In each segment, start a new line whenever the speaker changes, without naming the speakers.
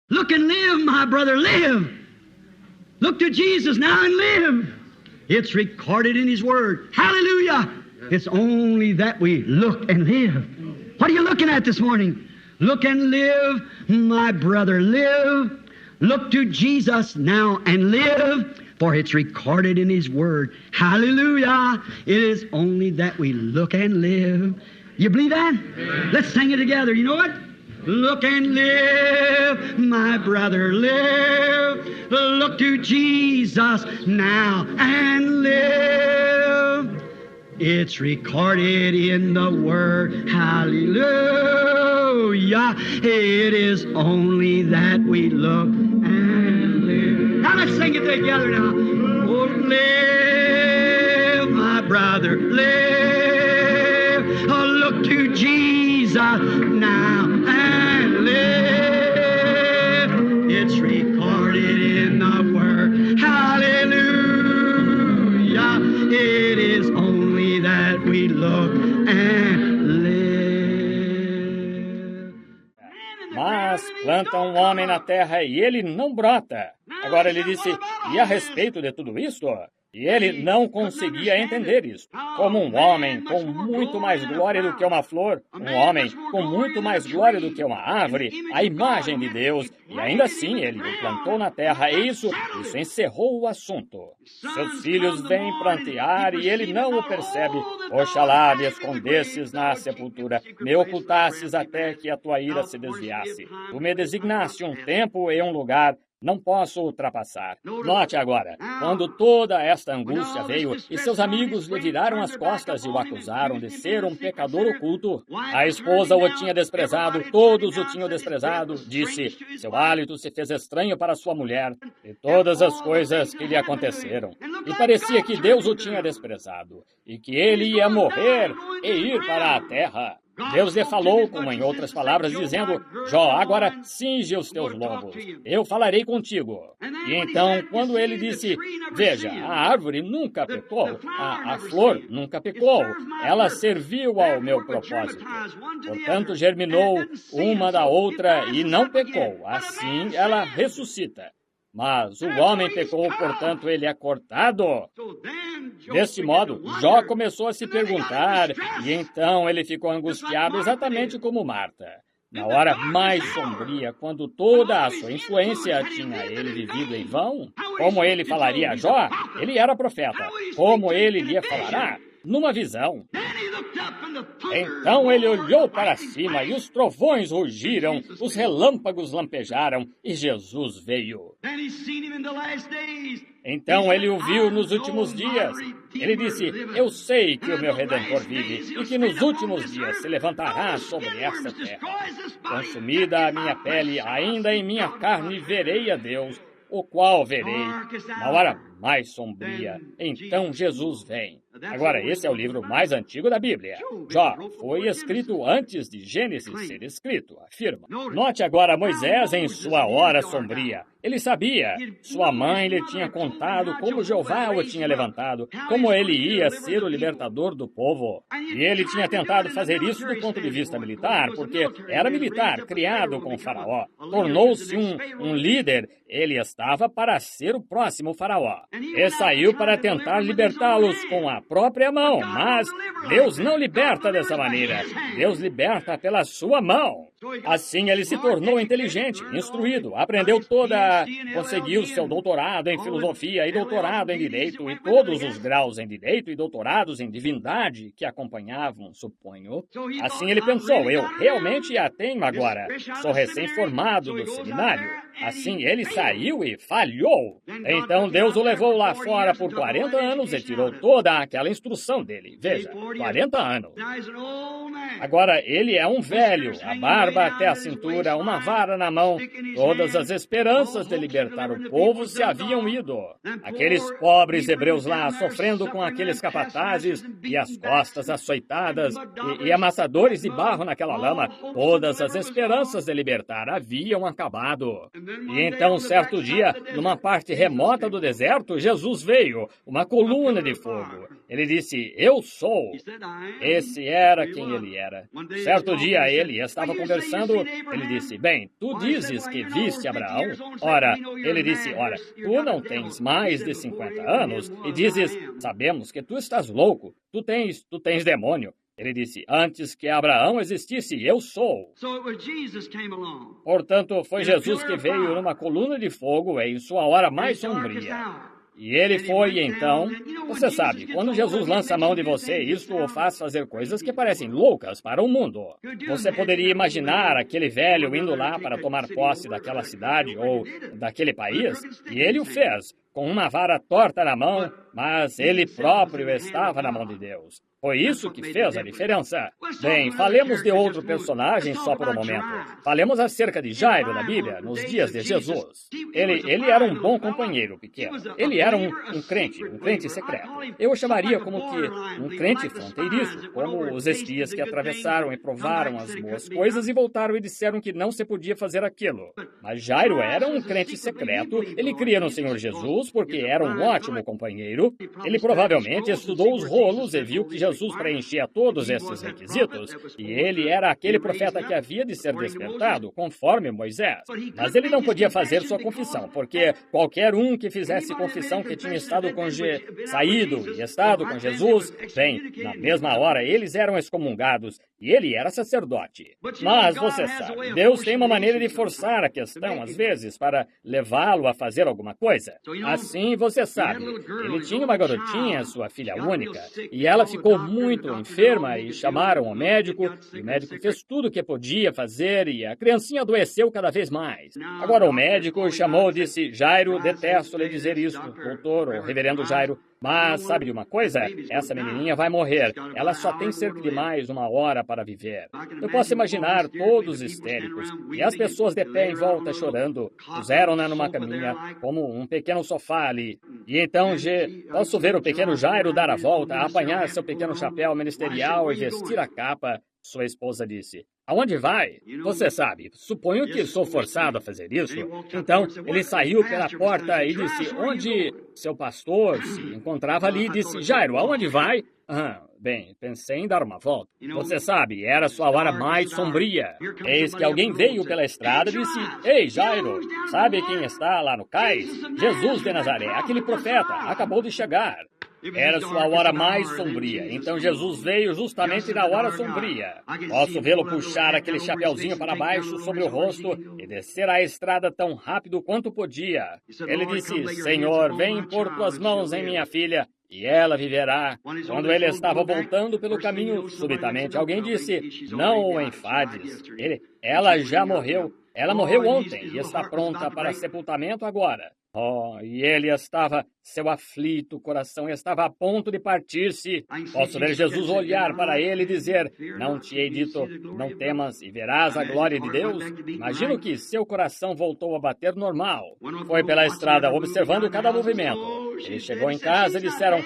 Look and live, my brother, live. Look to Jesus now and live. It's recorded in His Word. Hallelujah. It's only that we look and live. What are you looking at this morning? Look and live, my brother, live. Look to Jesus now and live, for it's recorded in His Word. Hallelujah. It is only that we look and live. You believe that? Amen. Let's sing it together. You know what? Look and live, my brother, live. Look to Jesus now and live. It's recorded in the Word. Hallelujah. It is only that we look and live. Now let's sing it together now. Oh, live, my brother, live. Oh, look to Jesus now and live. It's recorded in the Word. Hallelujah. It is only that we look and live.
Mas planta um homem na terra e ele não brota. Agora ele disse, e a respeito de tudo isto? E ele não conseguia entender isso. Como um homem com muito mais glória do que uma flor, um homem com muito mais glória do que uma árvore, a imagem de Deus, e ainda assim ele o plantou na terra, e isso encerrou o assunto. Seus filhos vêm plantear e ele não o percebe. Oxalá me escondesses na sepultura, me ocultasses até que a tua ira se desviasse. Tu me designaste um tempo e um lugar, não posso ultrapassar. Note agora, quando toda esta angústia veio e seus amigos lhe viraram as costas e o acusaram de ser um pecador oculto, a esposa o tinha desprezado, todos o tinham desprezado, disse, seu hálito se fez estranho para sua mulher e todas as coisas que lhe aconteceram. E parecia que Deus o tinha desprezado e que ele ia morrer e ir para a terra. Deus lhe falou, como em outras palavras, dizendo, Jó, agora cinge os teus lombos, eu falarei contigo. E então, quando ele disse, veja, a árvore nunca pecou, a flor nunca pecou, ela serviu ao meu propósito. Portanto, germinou uma da outra e não pecou, assim ela ressuscita. Mas o homem pecou, portanto ele é cortado. Desse modo, Jó começou a se perguntar, e então ele ficou angustiado exatamente como Marta. Na hora mais sombria, quando toda a sua influência tinha ele vivido em vão, como ele falaria a Jó? Ele era profeta. Como ele lhe falará? Numa visão. Então ele olhou para cima e os trovões rugiram, os relâmpagos lampejaram e Jesus veio. Então ele o viu nos últimos dias. Ele disse, eu sei que o meu Redentor vive e que nos últimos dias se levantará sobre esta terra. Consumida a minha pele, ainda em minha carne verei a Deus, o qual verei na hora mais sombria. Então Jesus vem. Agora, esse é o livro mais antigo da Bíblia. Jó foi escrito antes de Gênesis ser escrito, afirma. Note agora Moisés em sua hora sombria. Ele sabia. Sua mãe lhe tinha contado como Jeová o tinha levantado, como ele ia ser o libertador do povo. E ele tinha tentado fazer isso do ponto de vista militar, porque era militar, criado com Faraó. Tornou-se um líder. Ele estava para ser o próximo Faraó. E saiu para tentar libertá-los com a própria mão, mas Deus não liberta dessa maneira. Deus liberta pela sua mão. Assim ele se tornou inteligente, instruído, aprendeu conseguiu seu doutorado em filosofia e doutorado em direito e todos os graus em direito e doutorados em divindade que acompanhavam, suponho. Assim ele pensou, eu realmente a tenho agora. Sou recém-formado do seminário. Assim ele saiu e falhou. Então Deus o levou lá fora por 40 anos e tirou toda aquela instrução dele. Veja, 40 anos. Agora ele é um velho, a barba até a cintura, uma vara na mão. Todas as esperanças de libertar o povo se haviam ido. Aqueles pobres hebreus lá, sofrendo com aqueles capatazes e as costas açoitadas e amassadores de barro naquela lama, todas as esperanças de libertar haviam acabado. E então, certo dia, numa parte remota do deserto, Jesus veio, uma coluna de fogo. Ele disse, eu sou. Esse era quem ele era. Certo dia, ele estava conversando conversando, ele disse, bem, tu dizes que viste Abraão? Ora, ele disse, ora, tu não tens mais de 50 anos e dizes, sabemos que tu estás louco, tu tens demônio. Ele disse, antes que Abraão existisse, eu sou. Portanto, foi Jesus que veio numa coluna de fogo em sua hora mais sombria. E ele foi, e então, você sabe, quando Jesus lança a mão de você, isso o faz fazer coisas que parecem loucas para o mundo. Você poderia imaginar aquele velho indo lá para tomar posse daquela cidade ou daquele país, e ele o fez, com uma vara torta na mão, mas ele próprio estava na mão de Deus. Foi isso que fez a diferença. Bem, falemos de outro personagem só por um momento. Falemos acerca de Jairo da Bíblia, nos dias de Jesus. Ele era um bom companheiro pequeno. Ele era um crente secreto. Eu o chamaria como que um crente fronteiriço, como os espias que atravessaram e provaram as boas coisas e voltaram e disseram que não se podia fazer aquilo. Mas Jairo era um crente secreto, ele cria no Senhor Jesus porque era um ótimo companheiro. Ele provavelmente estudou os rolos e viu que Jesus preenchia todos esses requisitos, e ele era aquele profeta que havia de ser despertado, conforme Moisés. Mas ele não podia fazer sua confissão, porque qualquer um que fizesse confissão que tinha estado saído e estado com Jesus, bem, na mesma hora eles eram excomungados, e ele era sacerdote. Mas, você sabe, Deus tem uma maneira de forçar a questão, às vezes, para levá-lo a fazer alguma coisa. Assim, você sabe, ele tinha uma garotinha, sua filha única, e ela ficou muito enferma e chamaram o médico, e o médico fez tudo o que podia fazer e a criancinha adoeceu cada vez mais. Agora o médico chamou e disse, Jairo, detesto lhe dizer isso, doutor ou reverendo Jairo, mas sabe de uma coisa? Essa menininha vai morrer. Ela só tem cerca de mais uma hora para viver. Eu posso imaginar todos histéricos e as pessoas de pé em volta chorando. Puseram-na numa caminha, como um pequeno sofá ali. E então, posso ver o pequeno Jairo dar a volta, apanhar seu pequeno chapéu ministerial e vestir a capa. Sua esposa disse, aonde vai? Você sabe, suponho que sou forçado a fazer isso. Então, ele saiu pela porta e disse, onde seu pastor se encontrava ali, disse, Jairo, aonde vai? Bem, pensei em dar uma volta. Você sabe, era sua hora mais sombria. Eis que alguém veio pela estrada e disse, ei, Jairo, sabe quem está lá no cais? Jesus de Nazaré, aquele profeta, acabou de chegar. Era sua hora mais sombria. Então Jesus veio justamente na hora sombria. Posso vê-lo puxar aquele chapeuzinho para baixo sobre o rosto e descer a estrada tão rápido quanto podia. Ele disse, Senhor, vem pôr tuas mãos em minha filha e ela viverá. Quando ele estava voltando pelo caminho, subitamente alguém disse, não o enfades. Ela já morreu. Ela morreu ontem e está pronta para sepultamento agora. E ele estava, seu aflito coração estava a ponto de partir-se. Posso ver Jesus olhar para ele e dizer, não te hei dito, não temas e verás a glória de Deus? Imagino que seu coração voltou a bater normal. Foi pela estrada observando cada movimento. Ele chegou em casa e disseram,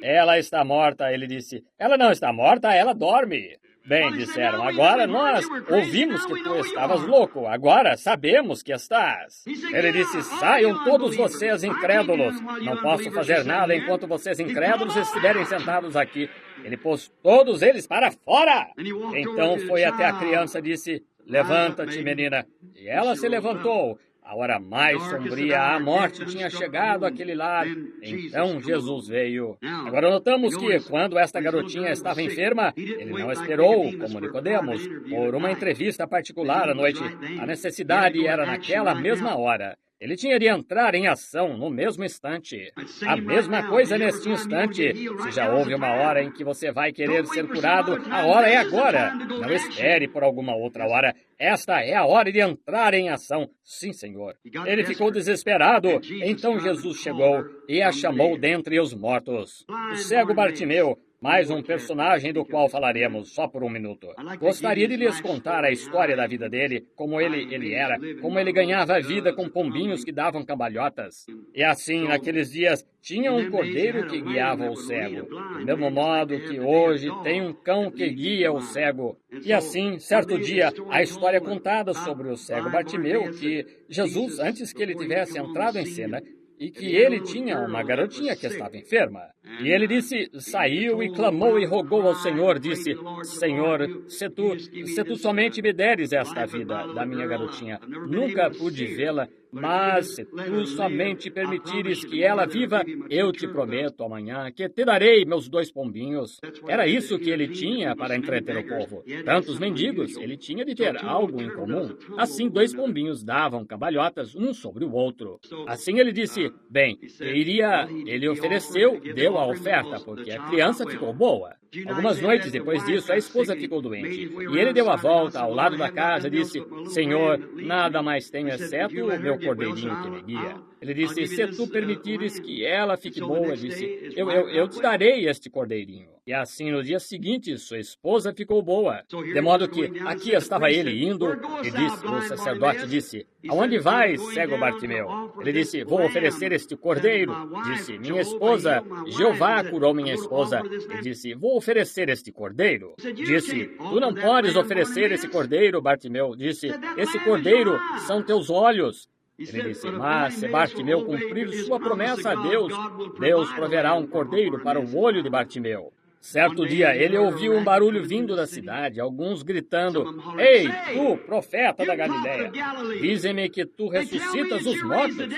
ela está morta. Ele disse, ela não está morta, ela dorme. Bem, disseram, agora nós ouvimos que tu estavas louco, agora sabemos que estás. Ele disse, saiam todos vocês incrédulos, não posso fazer nada enquanto vocês incrédulos estiverem sentados aqui. Ele pôs todos eles para fora. Então foi até a criança e disse, levanta-te, menina. E ela se levantou. A hora mais sombria, a morte tinha chegado àquele lar. Então Jesus veio. Agora notamos que, quando esta garotinha estava enferma, ele não esperou, como Nicodemos, por uma entrevista particular à noite. A necessidade era naquela mesma hora. Ele tinha de entrar em ação no mesmo instante. A mesma coisa neste instante. Se já houve uma hora em que você vai querer ser curado, a hora é agora. Não espere por alguma outra hora. Esta é a hora de entrar em ação. Sim, Senhor. Ele ficou desesperado. Então Jesus chegou e a chamou dentre os mortos. O cego Bartimeu, mais um personagem do qual falaremos só por um minuto. Gostaria de lhes contar a história da vida dele, como ele era, como ele ganhava a vida com pombinhos que davam cambalhotas. E assim, naqueles dias, tinha um cordeiro que guiava o cego, do mesmo modo que hoje tem um cão que guia o cego. E assim, certo dia, a história é contada sobre o cego Bartimeu, que Jesus, antes que ele tivesse entrado em cena, e que ele tinha uma garotinha que estava enferma. E ele disse, saiu e clamou e rogou ao Senhor, disse, Senhor, se tu somente me deres esta vida da minha garotinha, nunca pude vê-la, mas se tu somente permitires que ela viva, eu te prometo amanhã que te darei meus 2 pombinhos. Era isso que ele tinha para entreter o povo. Tantos mendigos, ele tinha de ter algo em comum. Assim, 2 pombinhos davam cambalhotas um sobre o outro. Assim ele disse, bem, ele ofereceu, deu a oferta, porque a criança ficou boa. Algumas noites depois disso, a esposa ficou doente. E ele deu a volta ao lado da casa e disse, Senhor, nada mais tenho exceto o meu cordeirinho que me guia. Ele disse, se tu permitires que ela fique boa, disse, eu te darei este cordeirinho. E assim, no dia seguinte, sua esposa ficou boa. De modo que aqui estava ele indo, e disse, o sacerdote disse, aonde vais, cego Bartimeu? Ele disse, vou oferecer este cordeiro. Disse, minha esposa, Jeová curou minha esposa. Ele disse, vou oferecer este cordeiro. Disse, tu não podes oferecer esse cordeiro, Bartimeu. Disse, esse cordeiro são teus olhos. Ele disse, mas se Bartimeu cumprir sua promessa a Deus, Deus proverá um cordeiro para o olho de Bartimeu. Certo dia, ele ouviu um barulho vindo da cidade, alguns gritando, Ei, tu, profeta da Galileia, dizem-me que tu ressuscitas os mortos.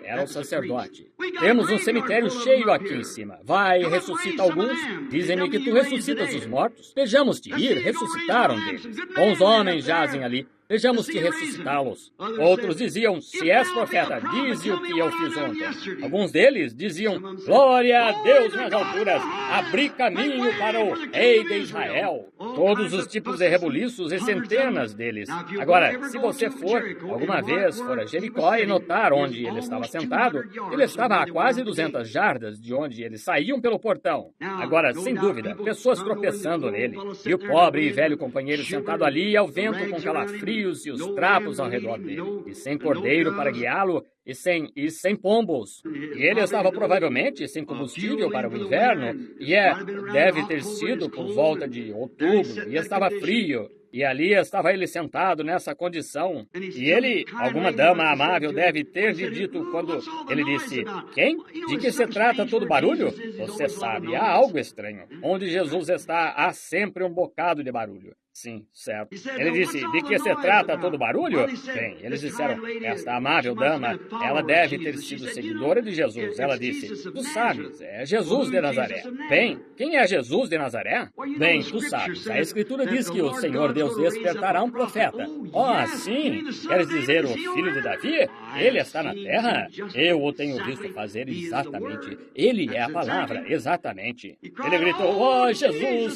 Era o sacerdote. Temos um cemitério cheio aqui em cima. Vai, ressuscita alguns. Dizem-me que tu ressuscitas os mortos. Vejamos-te ir, ressuscitaram deles. Bons homens jazem ali. Vejamos-te ressuscitá-los. Outros diziam, se és profeta, dize o que eu fiz ontem. Alguns deles diziam, glória a Deus nas alturas, abri caminho para o rei de Israel. Todos os tipos de rebuliços e centenas deles. Agora, se você alguma vez for a Jericó e notar onde ele estava sentado, ele estava a quase 200 jardas de onde eles saíam pelo portão. Agora, sem dúvida, pessoas tropeçando nele. E o pobre e velho companheiro sentado ali ao vento com calafrios e os trapos ao redor dele, e sem cordeiro para guiá-lo, e sem pombos. E ele estava provavelmente sem combustível para o inverno, deve ter sido por volta de outubro, e estava frio. E ali estava ele sentado nessa condição. E alguma dama amável deve ter lhe dito quando ele disse, quem? De que se trata todo barulho? Você sabe, há algo estranho. Onde Jesus está, há sempre um bocado de barulho. Sim, certo. Ele disse, de que se trata todo barulho? Bem, eles disseram, esta amável dama, ela deve ter sido seguidora de Jesus. Ela disse, tu sabes, é Jesus de Nazaré. Bem, quem é Jesus de Nazaré? Bem, tu sabes, a Escritura diz que o Senhor Deus despertará um profeta. Oh, sim, queres dizer o filho de Davi? Ele está na terra? Eu o tenho visto fazer exatamente. Ele é a palavra, exatamente. Ele gritou, oh Jesus,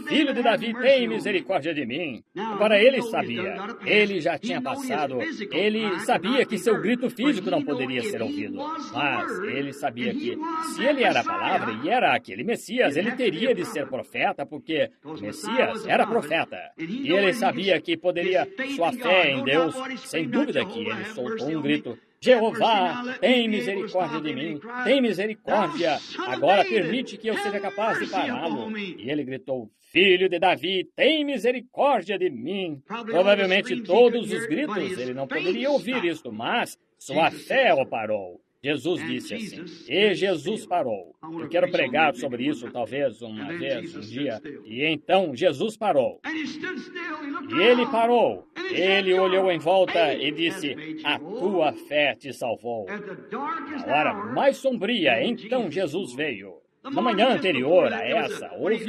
filho de Davi, tem misericórdia de mim. Agora ele sabia, ele já tinha passado, ele sabia que seu grito físico não poderia ser ouvido, mas ele sabia que se ele era a palavra e era aquele Messias, ele teria de ser profeta, porque Messias era profeta. E ele sabia que poderia, sua fé em Deus, sem dúvida que ele soltou um grito, Jeová, tem misericórdia de mim, tem misericórdia, agora permite que eu seja capaz de pará-lo. E ele gritou, Filho de Davi, tem misericórdia de mim. Provavelmente todos os gritos, ele não poderia ouvir isto, mas sua fé o parou. Jesus disse assim, e Jesus parou. Eu quero pregar sobre isso talvez uma vez, um dia. E então Jesus parou. E ele parou. Ele olhou em volta e disse, a tua fé te salvou. Na hora mais sombria, então Jesus veio. Na manhã anterior a essa, houve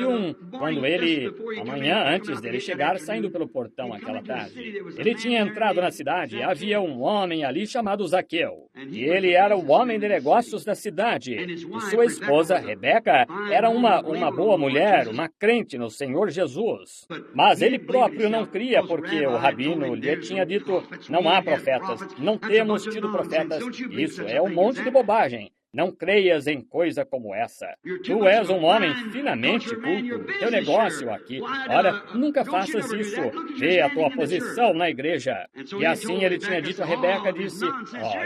a manhã antes dele chegar, saindo pelo portão aquela tarde, ele tinha entrado na cidade e havia um homem ali chamado Zaqueu. E ele era o homem de negócios da cidade. E sua esposa, Rebeca, era uma boa mulher, uma crente no Senhor Jesus. Mas ele próprio não cria, porque o rabino lhe tinha dito, não há profetas, não temos tido profetas. Isso é um monte de bobagem. Não creias em coisa como essa. Tu és um homem finamente culto. Teu negócio aqui. Ora, nunca faças isso. Vê a tua posição na igreja. E assim ele tinha dito a Rebeca, disse,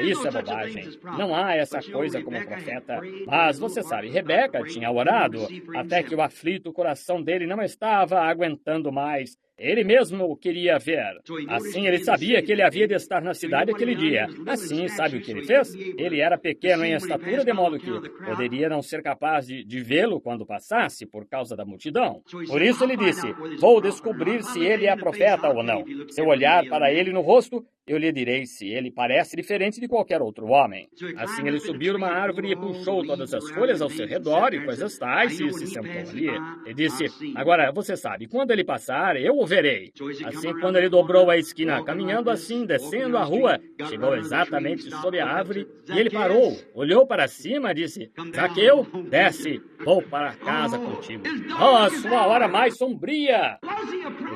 isso é bobagem. Não há essa coisa como profeta. Mas você sabe, Rebeca tinha orado até que o aflito coração dele não estava aguentando mais. Ele mesmo o queria ver. Assim, ele sabia que ele havia de estar na cidade aquele dia. Assim, sabe o que ele fez? Ele era pequeno em estatura, de modo que poderia não ser capaz de vê-lo quando passasse, por causa da multidão. Por isso ele disse, vou descobrir se ele é profeta ou não. Se eu olhar para ele no rosto, eu lhe direi se ele parece diferente de qualquer outro homem. Assim ele subiu numa árvore e puxou todas as folhas ao seu redor e coisas tais e se sentou ali. E disse, agora você sabe, quando ele passar, eu o verei. Assim, quando ele dobrou a esquina, caminhando assim, descendo a rua, chegou exatamente sob a árvore e ele parou, olhou para cima e disse, Zaqueu, desce, vou para casa contigo. Oh, sua hora mais sombria!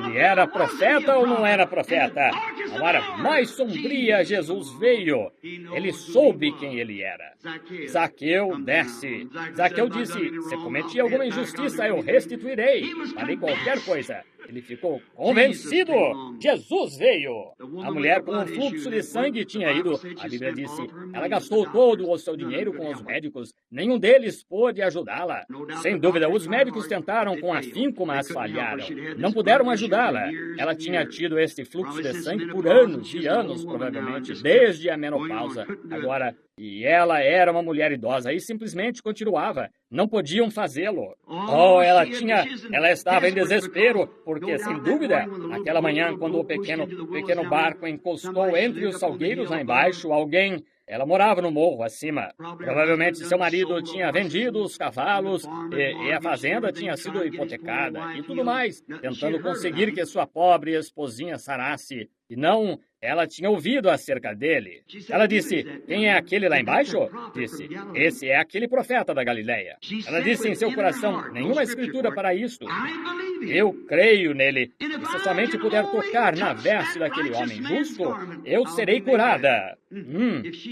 Ele era profeta ou não era profeta? A hora mais sombria, Jesus veio. Ele soube quem ele era. Zaqueu, desce. Zaqueu disse, se cometi alguma injustiça, eu restituirei. Farei qualquer coisa. Ele ficou convencido. Jesus veio. A mulher com um fluxo de sangue tinha ido. A Bíblia disse, ela gastou todo o seu dinheiro com os médicos. Nenhum deles pôde ajudá-la. Sem dúvida, os médicos tentaram com afinco, mas falharam. Não puderam ajudá-la. Ela tinha tido este fluxo de sangue por anos e anos, provavelmente, desde a menopausa. Agora, e ela era uma mulher idosa e simplesmente continuava. Não podiam fazê-lo. Oh, ela estava em desespero, porque, sem dúvida, naquela manhã, quando o pequeno barco encostou entre os salgueiros lá embaixo, ela morava no morro acima. Provavelmente seu marido tinha vendido os cavalos e a fazenda tinha sido hipotecada e tudo mais, tentando conseguir que sua pobre esposinha sarasse. E não, ela tinha ouvido acerca dele. Ela disse, quem é aquele lá embaixo? Disse, esse é aquele profeta da Galileia. Ela disse em seu coração, nenhuma escritura para isto. Eu creio nele. E se somente puder tocar na veste daquele homem justo, eu serei curada.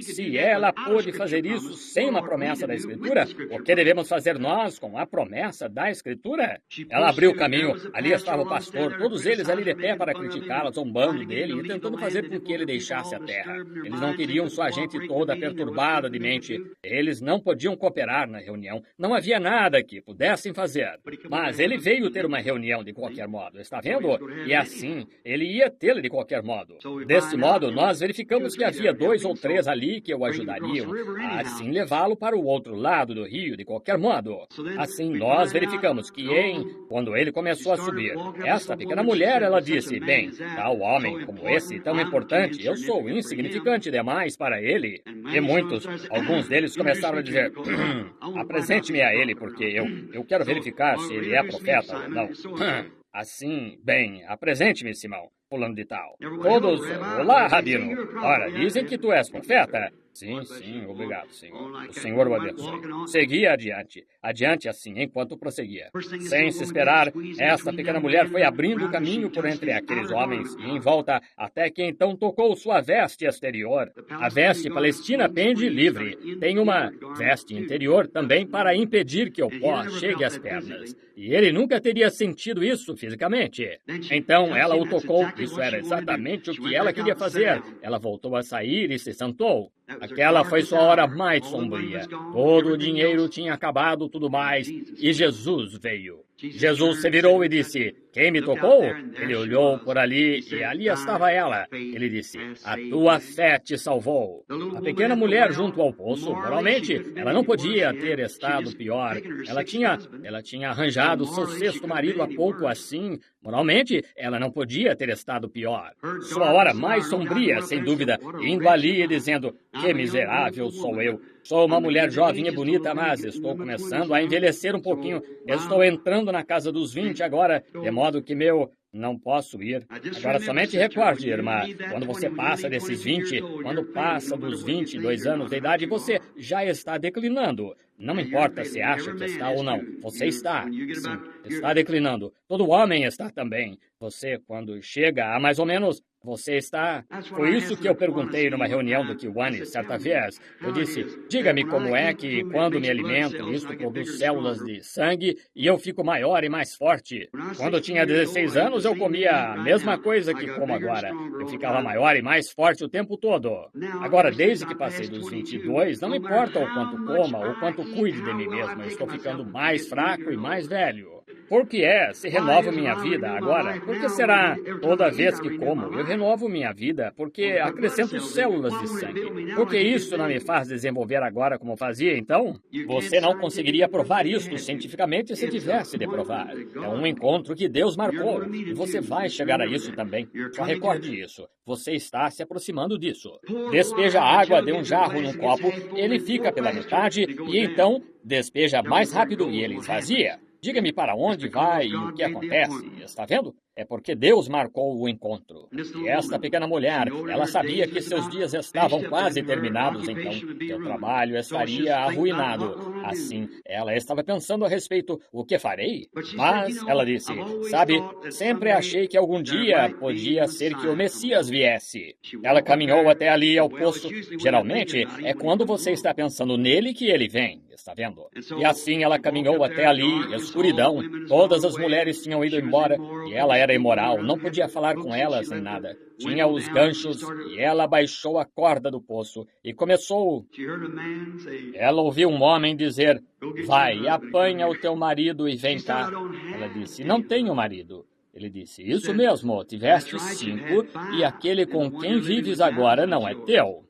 Se ela pôde fazer isso sem uma promessa da Escritura, o que devemos fazer nós com a promessa da Escritura? Ela abriu o caminho, ali estava o pastor, todos eles ali de pé para criticá-la, zombando dele e tentando fazer com que ele deixasse a terra. Eles não queriam sua gente toda perturbada de mente. Eles não podiam cooperar na reunião. Não havia nada que pudessem fazer. Mas ele veio ter uma reunião de qualquer modo, está vendo? E assim, ele ia tê-la de qualquer modo. Desse modo, nós verificamos que havia 2 ou 3 ali que o ajudariam a assim levá-lo para o outro lado do rio de qualquer modo. Assim, nós verificamos que quando ele começou a subir, esta pequena mulher, ela disse, bem, tal homem como esse, tão importante, eu sou insignificante demais para ele. E alguns deles começaram a dizer, apresente-me a ele, porque eu quero verificar se ele é profeta ou não. Assim, bem, apresente-me, Simão, fulano de tal. Todos, olá, Rabino. Ora, dizem que tu és profeta. Sim, obrigado, Senhor. O Senhor o abençoe. Seguia adiante assim, enquanto prosseguia. Sem se esperar, esta pequena mulher foi abrindo o caminho por entre aqueles homens e em volta, até que então tocou sua veste exterior. A veste palestina pende livre. Tem uma veste interior também para impedir que o pó chegue às pernas. E ele nunca teria sentido isso fisicamente. Então ela o tocou. Isso era exatamente o que ela queria fazer. Ela voltou a sair e se sentou. Aquela foi sua hora mais sombria. Todo o dinheiro tinha acabado, tudo mais, e Jesus veio. Jesus se virou e disse, quem me tocou? Ele olhou por ali e ali estava ela. Ele disse, a tua fé te salvou. A pequena mulher junto ao poço, moralmente, ela não podia ter estado pior. Ela tinha arranjado seu 6º marido há pouco assim. Moralmente, ela não podia ter estado pior. Sua hora mais sombria, sem dúvida, indo ali e dizendo, que miserável sou eu. Sou uma mulher jovem e bonita, mas estou começando a envelhecer um pouquinho. Estou entrando na casa dos 20 agora, de modo que não posso ir. Agora, somente recorde, irmã, quando você passa desses 20, quando passa dos 22 anos de idade, você já está declinando. Não importa se acha que está ou não, você está. Sim, está declinando. Todo homem está também. Você, quando chega a mais ou menos, você está... Foi isso que eu perguntei numa reunião do Kiwane certa vez. Eu disse, diga-me como é que quando me alimento, isto produz células de sangue e eu fico maior e mais forte. Quando eu tinha 16 anos, eu comia a mesma coisa que como agora. Eu ficava maior e mais forte o tempo todo. Agora, desde que passei dos 22, não importa o quanto coma ou quanto cuide de mim mesmo, eu estou ficando mais fraco e mais velho. Por que se renovo minha vida agora? Por que será toda vez que como, eu renovo minha vida? Porque acrescento células de sangue. Por que isso não me faz desenvolver agora como fazia então? Você não conseguiria provar isso cientificamente se tivesse de provar. É um encontro que Deus marcou. E você vai chegar a isso também. Só recorde isso. Você está se aproximando disso. Despeja água de um jarro num copo, ele fica pela metade e então despeja mais rápido e ele esvazia. Diga-me para onde vai e o que acontece. Está vendo? É porque Deus marcou o encontro. E esta pequena mulher, ela sabia que seus dias estavam quase terminados, então seu trabalho estaria arruinado. Assim, ela estava pensando a respeito, o que farei? Mas, ela disse, sabe, sempre achei que algum dia podia ser que o Messias viesse. Ela caminhou até ali ao poço. Geralmente, é quando você está pensando nele que ele vem. Está vendo? E assim ela caminhou até ali, escuridão. Todas as mulheres tinham ido embora e ela era imoral, não podia falar com elas nem nada. Tinha os ganchos e ela baixou a corda do poço e começou. Ela ouviu um homem dizer, vai, apanha o teu marido e vem cá. Ela disse, não tenho marido. Ele disse, isso mesmo, tiveste 5 e aquele com quem vives agora não é teu.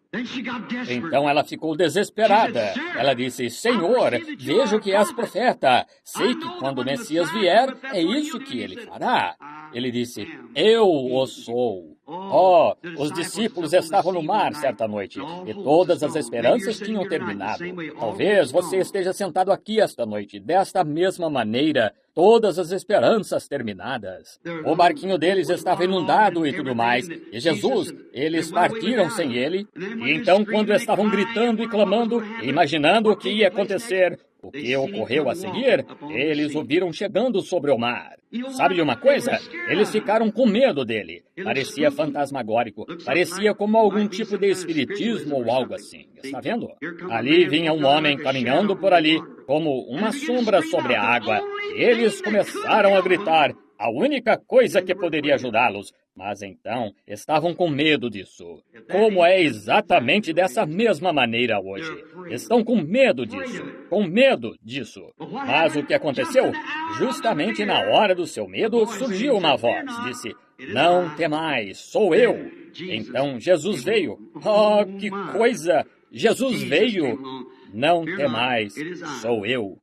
Então ela ficou desesperada. Ela disse, Senhor, vejo que és profeta. Sei que quando o Messias vier, é isso que ele fará. Ele disse, eu o sou. Oh, os discípulos estavam no mar certa noite e todas as esperanças tinham terminado. Talvez você esteja sentado aqui esta noite, desta mesma maneira, todas as esperanças terminadas. O barquinho deles estava inundado e tudo mais, e Jesus, eles partiram sem ele. E então, quando estavam gritando e clamando, e imaginando o que ia acontecer, o que ocorreu a seguir, eles o viram chegando sobre o mar. Sabe de uma coisa? Eles ficaram com medo dele. Parecia fantasmagórico. Parecia como algum tipo de espiritismo ou algo assim. Está vendo? Ali vinha um homem caminhando por ali, como uma sombra sobre a água. Eles começaram a gritar. A única coisa que poderia ajudá-los. Mas então estavam com medo disso. Como é exatamente dessa mesma maneira hoje. Estão com medo disso. Com medo disso. Mas o que aconteceu? Justamente na hora do seu medo, surgiu uma voz. Disse, não temais, sou eu. Então Jesus veio. Oh, que coisa! Jesus veio. Não temais, sou eu.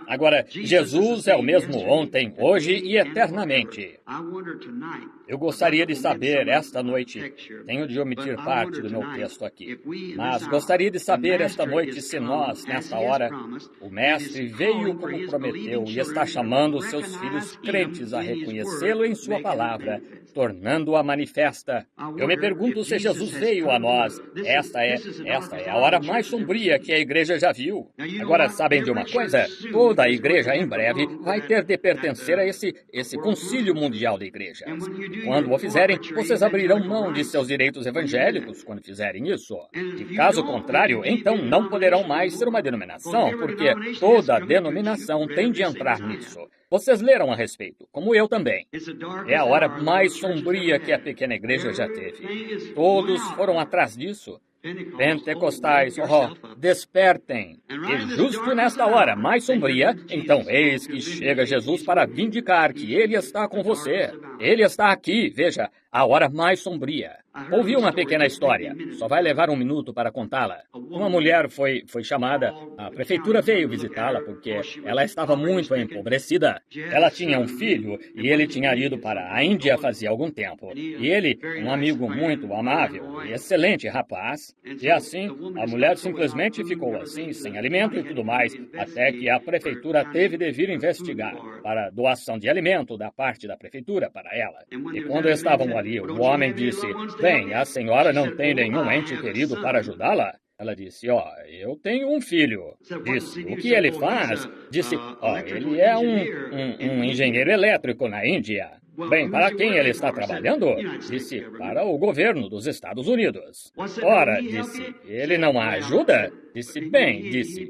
Agora, Jesus é o mesmo ontem, hoje e eternamente. Eu gostaria de saber esta noite, tenho de omitir parte do meu texto aqui, mas gostaria de saber esta noite se nós, nesta hora, o Mestre veio como prometeu e está chamando os seus filhos crentes a reconhecê-lo em sua palavra, tornando-a manifesta. Eu me pergunto se Jesus veio a nós. Esta é a hora mais sombria que a igreja já viu. Agora, sabem de uma coisa? Toda a igreja, em breve, vai ter de pertencer a esse concílio mundial de igrejas. Quando o fizerem, vocês abrirão mão de seus direitos evangélicos quando fizerem isso. E caso contrário, então não poderão mais ser uma denominação, porque toda denominação tem de entrar nisso. Vocês leram a respeito, como eu também. É a hora mais sombria que a pequena igreja já teve. Todos foram atrás disso. Pentecostais, despertem. E justo nesta hora mais sombria, então eis que chega Jesus para vindicar que Ele está com você. Ele está aqui, veja, a hora mais sombria. Ouvi uma pequena história, só vai levar um minuto para contá-la. Uma mulher foi chamada, a prefeitura veio visitá-la porque ela estava muito empobrecida. Ela tinha um filho e ele tinha ido para a Índia fazia algum tempo. E ele, um amigo muito amável e excelente rapaz, e assim, a mulher simplesmente ficou assim, sem alimento e tudo mais, até que a prefeitura teve de vir investigar para doação de alimento da parte da prefeitura para ela. E quando estavam ali, o homem disse, bem, a senhora não tem nenhum ente querido para ajudá-la? Ela disse, eu tenho um filho. Disse, o que ele faz? Disse, ele é um engenheiro elétrico na Índia. Bem, para quem ele está trabalhando? Disse, para o governo dos Estados Unidos. Ora, disse, ele não a ajuda? Disse, bem, disse,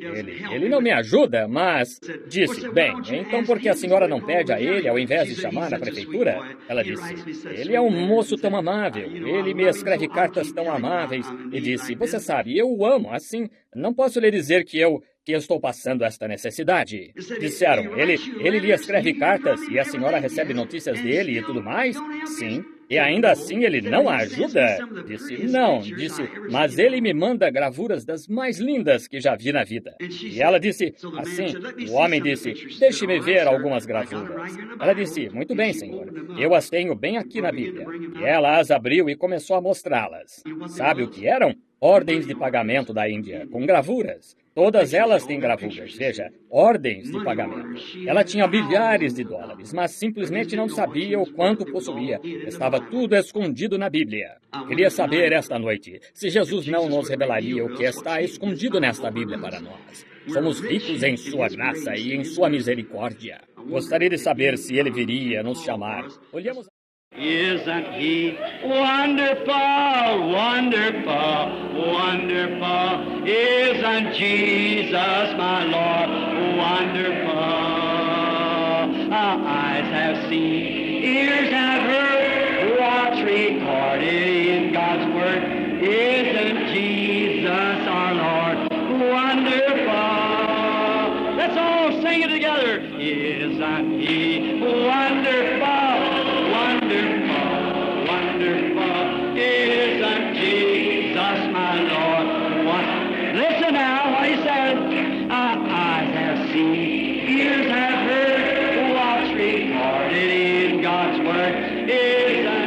ele não me ajuda, mas... Disse, bem, então por que a senhora não pede a ele ao invés de chamar a prefeitura? Ela disse, ele é um moço tão amável, ele me escreve cartas tão amáveis. E disse, você sabe, eu o amo, assim, não posso lhe dizer que eu que estou passando esta necessidade. Disseram, ele lhe escreve cartas e a senhora recebe notícias dele e tudo mais? Sim. E ainda assim ele não a ajuda? Disse, não. Disse, mas ele me manda gravuras das mais lindas que já vi na vida. E ela disse, assim, o homem disse, deixe-me ver algumas gravuras. Ela disse, muito bem, senhor, eu as tenho bem aqui na Bíblia. E ela as abriu e começou a mostrá-las. Sabe o que eram? Ordens de pagamento da Índia, com gravuras. Todas elas têm gravuras, veja, ordens de pagamento. Ela tinha bilhares de dólares, mas simplesmente não sabia o quanto possuía. Estava tudo escondido na Bíblia. Queria saber esta noite se Jesus não nos revelaria o que está escondido nesta Bíblia para nós. Somos ricos em sua graça e em sua misericórdia. Gostaria de saber se ele viria nos chamar. Olhamos...
Isn't he wonderful, wonderful, wonderful? Isn't Jesus my Lord wonderful? Our eyes have seen, ears have heard, what's recorded in God's Word. Isn't Jesus our Lord wonderful? Let's all sing it together. Isn't he wonderful? Wonderful, wonderful, isn't Jesus my Lord? Listen now what he says. Our eyes have seen, ears have heard, what's recorded in God's Word. Isn't